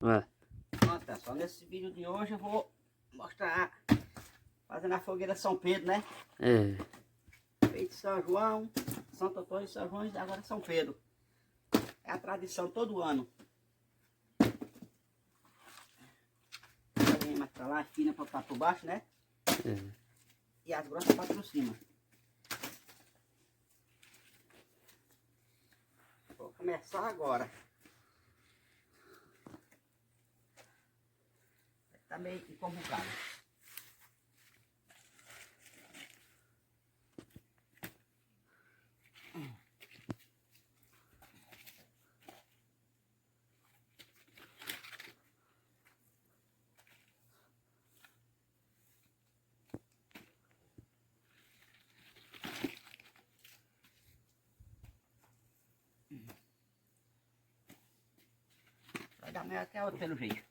É. Pronto, pessoal, nesse vídeo de hoje eu vou mostrar fazendo a fogueira São Pedro, né? É. Feito São João, Santo Antônio, São João e agora São Pedro. É a tradição todo ano. Vem mais pra lá, fina pra por baixo, né? É. E as grossas pra por cima. Vou começar agora. Tá meio encobucado. Vai dar melhor que a outra pelo jeito.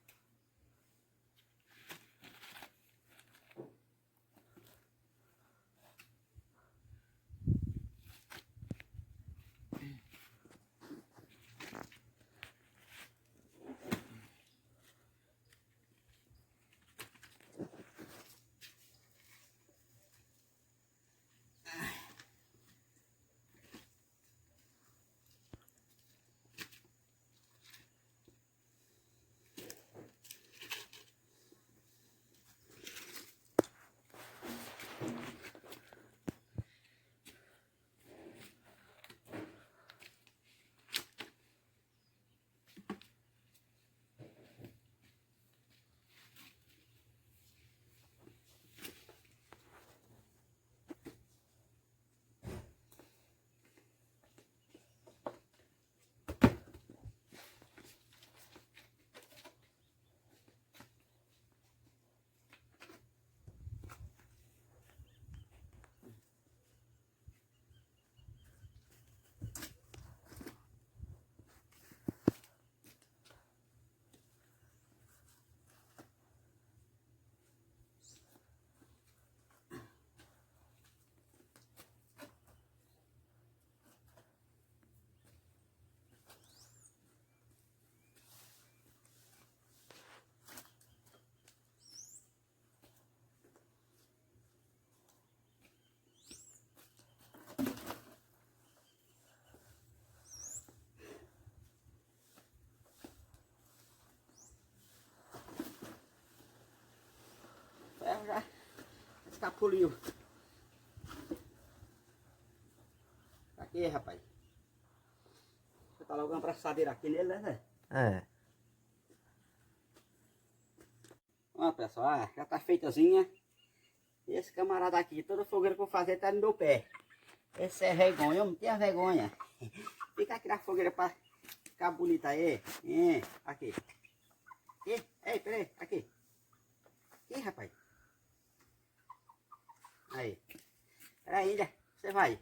Já escapuliu. Aqui, rapaz. Você tá logo uma abraçadeira aqui nele, né, Zé? É. Ó, pessoal, já tá feitazinha. Esse camarada aqui, toda fogueira que eu vou fazer tá no meu pé. Esse é vergonha, eu não tenho vergonha. Fica aqui na fogueira pra ficar bonita aí. Aqui. Aqui. Ei, peraí, aqui. Aqui, rapaz. Aí. Peraí, ainda. Você vai.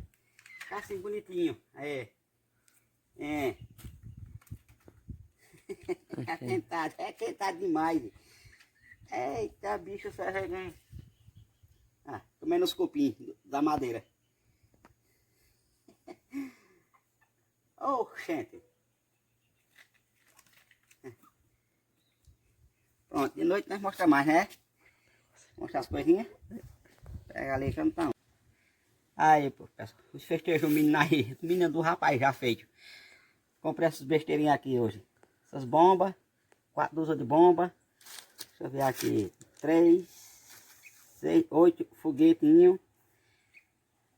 Ficar assim bonitinho. Aí. É tentado demais. Eita, bicho, você é vergonha. Ah, comendo os cupim da madeira. Oh, gente. Pronto, de noite nós mostramos mais, né? Mostrar as coisinhas. Pega ali que eu não tá. Aí, pô, pessoal, os festejos menino aí. Menino do rapaz já feito. Comprei essas besteirinhas aqui hoje. Essas bombas. 4 dúzias de bomba. Deixa eu ver aqui. 3, 6, 8 foguetinhos.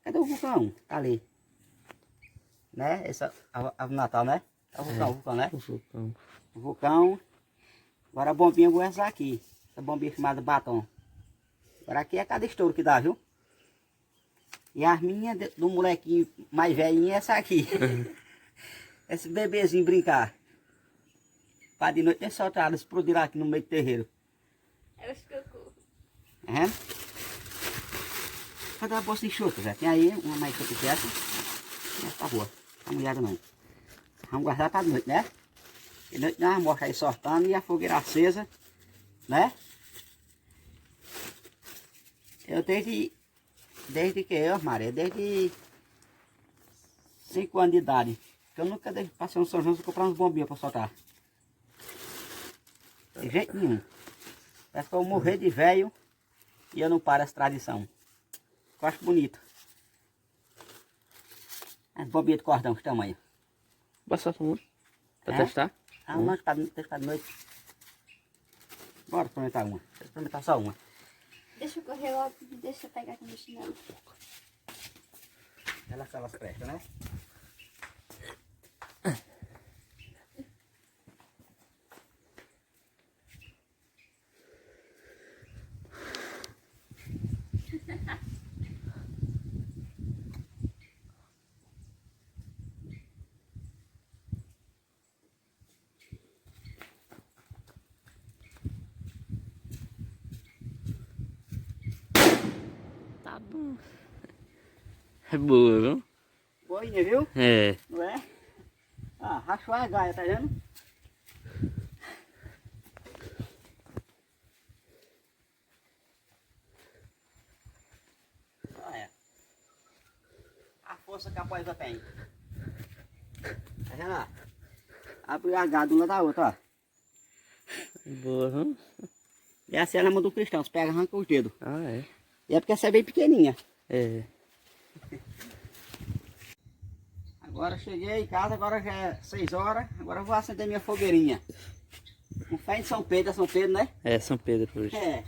Cadê o vulcão? Tá ali. Né? Essa a Natal, né? É o vulcão, né? O vulcão. O vulcão. Agora a bombinha eu vou usar aqui. Essa bombinha chamada batom. Agora aqui é cada estouro que dá, viu? E as minhas do molequinho mais velhinho é essa aqui. Esse bebezinho brincar. Para de noite é soltar, explodir lá aqui no meio do terreiro. É os cocô. É? Cadê a bolsa enxuta, Zé? Tem aí uma mais enxuta que essa. Essa tá boa. Tá molhada não. Vamos guardar para noite, né? De noite nós vamos mostrar aí sortando e a fogueira acesa, né? Eu desde que eu, Maria, desde 5 anos de idade. Que eu nunca passei no São João para comprar uns bombinhos para soltar. De jeito nenhum. Parece que eu vou morrer de velho e eu não paro essa tradição. Eu acho bonito. As bombinhas de cordão, que tamanho. Basta só uma. Pra É? testar? Ah, não, para testar de noite. Bora experimentar uma. Vou experimentar só uma. Deixa eu correr logo e deixa eu pegar aqui no chinelo. Elas prestam, né? Tá bom. É boa, viu? Boinha, viu? É. Não é? Ah, rachou a gaia, tá vendo? Olha. A força que a poisa tem. Tá vendo? Ó? Abre a gado uma da outra, ó. Boa, viu? E assim ela manda o cristão, você pega e arranca os dedos. Ah, é. E é porque essa é bem pequenininha. É. Agora cheguei em casa, agora já é 6 horas. Agora eu vou acender minha fogueirinha. Com fé em São Pedro, é São Pedro, né? É São Pedro hoje. É.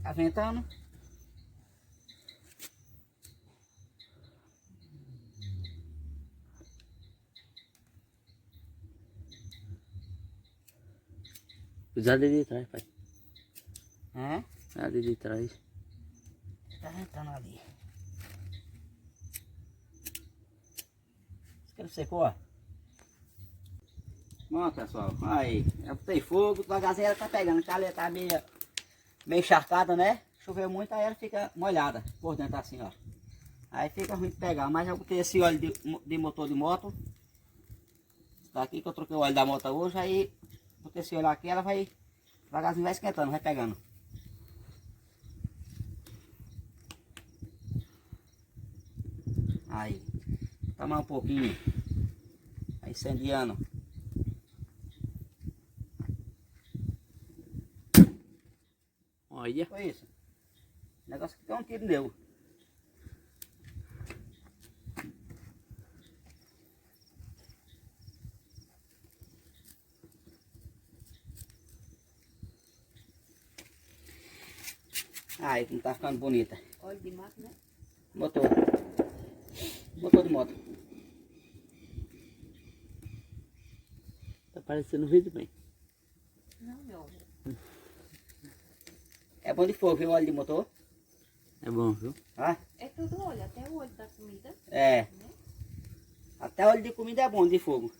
Tá ventando? Cuidado ali de trás, pai. É? Ali de trás. Tá ventando ali. Isqueiro secou, ó. Bom, pessoal, aí, eu botei fogo, devagarzinho ela tá pegando, porque ela tá meio encharcada, né? Choveu muito, aí ela fica molhada por dentro assim, ó. Aí fica ruim de pegar, mas eu botei esse óleo de motor de moto. Tá aqui que eu troquei o óleo da moto hoje, aí botei esse óleo aqui, ela vai, devagarzinho vai esquentando, vai pegando. Aí, tomar um pouquinho, vai incendiando. Olha. Foi isso. O negócio que tem um tiro deu. Aí, não tá ficando bonita. Óleo de mato, né? Motor. Motor de moto. Tá parecendo um vídeo bem. Não, meu amor. É bom de fogo, viu? Óleo de motor. É bom, viu? Ah, É tudo óleo, até o óleo da comida. é. Né? Até óleo de comida é bom de fogo.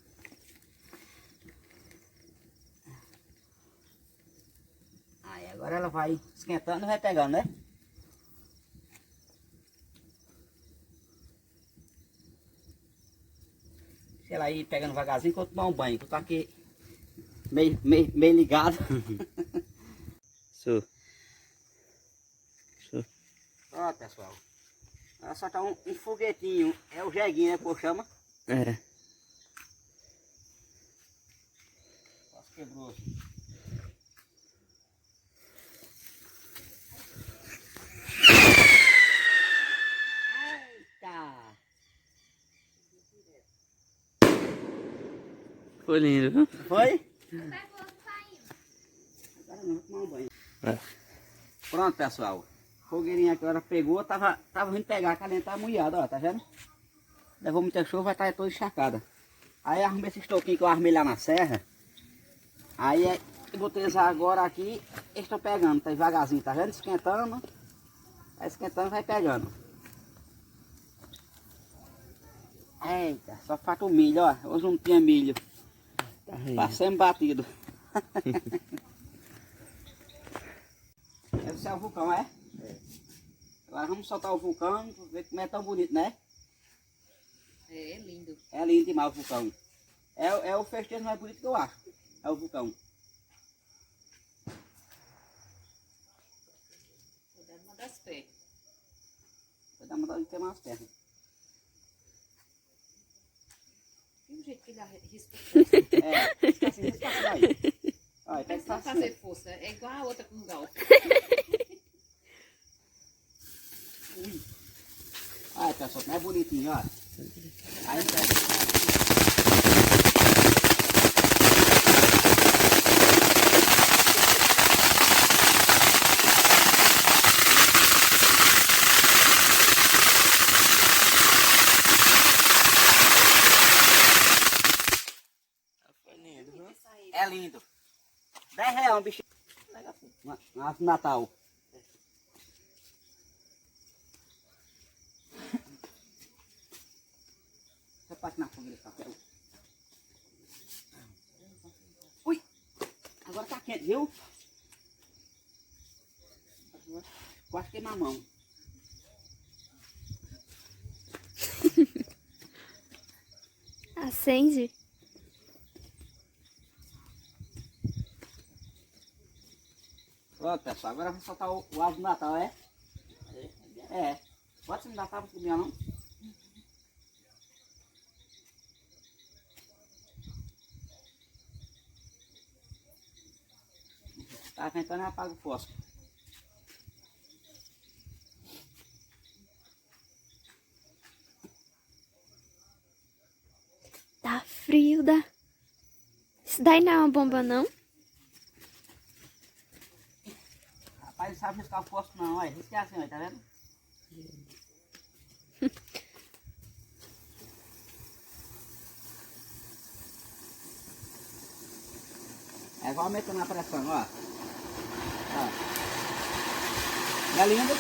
Aí agora ela vai esquentando e vai pegando, né? Se ela ir pegando devagarzinho, que eu vou tomar um banho. Que eu tô aqui meio ligado. Show. Show. Ó, pessoal. Ela só tá um foguetinho. É o jeguinho, né? Que eu chamo. É. Nossa, quebrou. Eita! Foi lindo, viu? Foi? Agora não, vou tomar um banho. É. Pronto, pessoal. Fogueirinha que agora pegou, tava vindo pegar, a calenha tá molhada, ó, tá vendo? Levou muita chuva, vai estar toda encharcada. Aí arrumei esse estoquinho que eu armei lá na serra. Aí eu botei eles agora aqui, eles estão pegando, tá devagarzinho, tá vendo? Esquentando. Vai esquentando, vai pegando. Eita, só falta o milho, ó. Hoje não tinha milho. Tá rindo. Passamos batido. Esse é o vulcão, é? Agora vamos soltar o vulcão, pra ver como é tão bonito, né? É lindo. É lindo demais o vulcão. É o festejo mais bonito que eu acho. É o vulcão. Uma das pés. Vai dar vontade de queimar as pernas. E o jeito que ele risca. Risca assim aí. Olha, Mas tá não assim. fazer força. É igual a outra com galfo. Olha, pessoal, como é bonitinho, ó. Aí Foi lindo, viu? é lindo. R$10 um bichinho. Uma ave de Natal. Você pode na fogueira de papel. Ui! Agora tá quente, viu? Quase queima a mão. Acende. Pronto, pessoal. Agora vamos soltar o ave de Natal, é? É. Pode se me dar tábua comigo, não? Tá ventando e apaga o fósforo. Tá frio, dá. Isso daí não é uma bomba, não? Rapaz, não sabe riscar o fósforo não, olha. Risca assim, olha, tá vendo? É igual aumentando a pressão, ó. Ó. Não é lindo?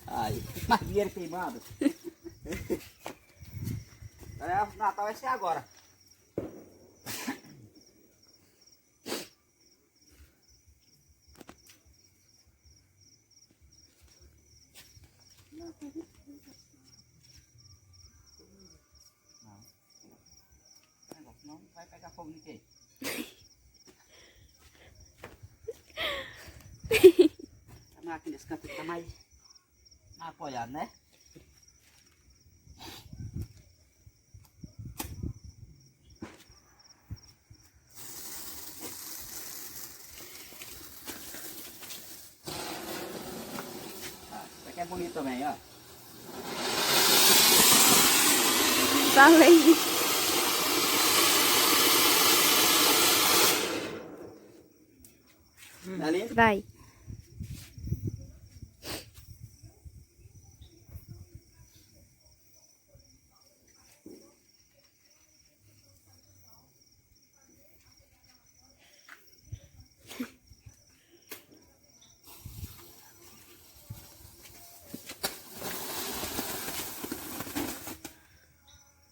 Aí, mais dinheiro queimado. O Natal vai ser agora. Não vai pegar fogo ninguém. A máquina desse canto tá mais apoiado, né? Isso aqui é bonito também, ó. Falei. Não é lindo? Vai.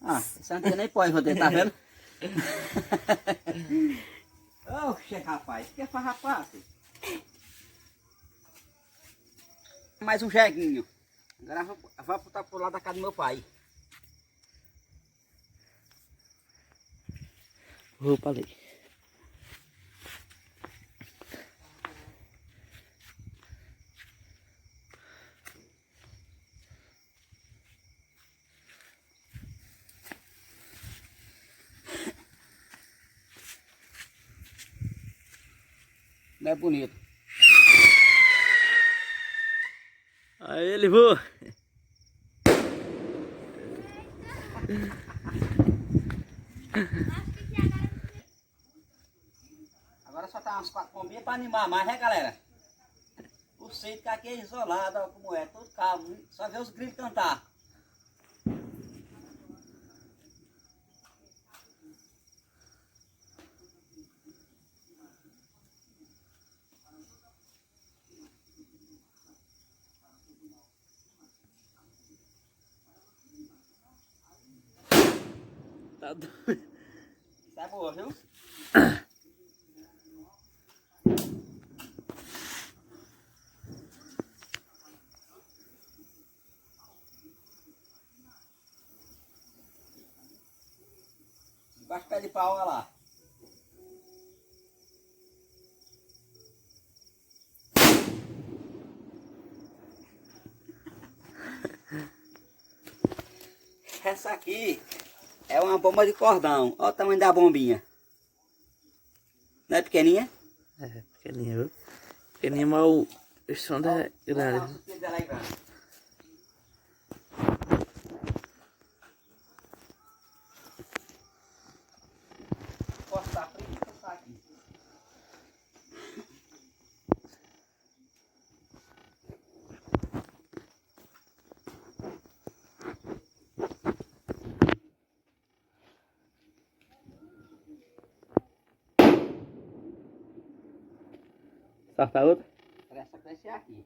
Ah, esse não nem pode rodear, tá vendo? Oxe, rapaz, que é farrapato? Mais um jeguinho. Agora eu vou botar pro lado da casa do meu pai. Roupa ali. Não é bonito. Aí ele voa. Agora só tá umas 4 pombinhas pra animar mais, né, galera? O sítio que aqui é isolado, ó, como é, todo calmo. Só vê os grilos cantar. Tá doido. Isso é boa, viu? Debaixo do pé de pau, olha lá. essa aqui é uma bomba de cordão. Olha o tamanho da bombinha. Não é pequeninha? É, pequenininha, viu? Pequenininha, mas o som é grande. Olha, o dela é grande. Posso estar frio? Posso estar aqui. Sorta outra? Essa cresce aqui.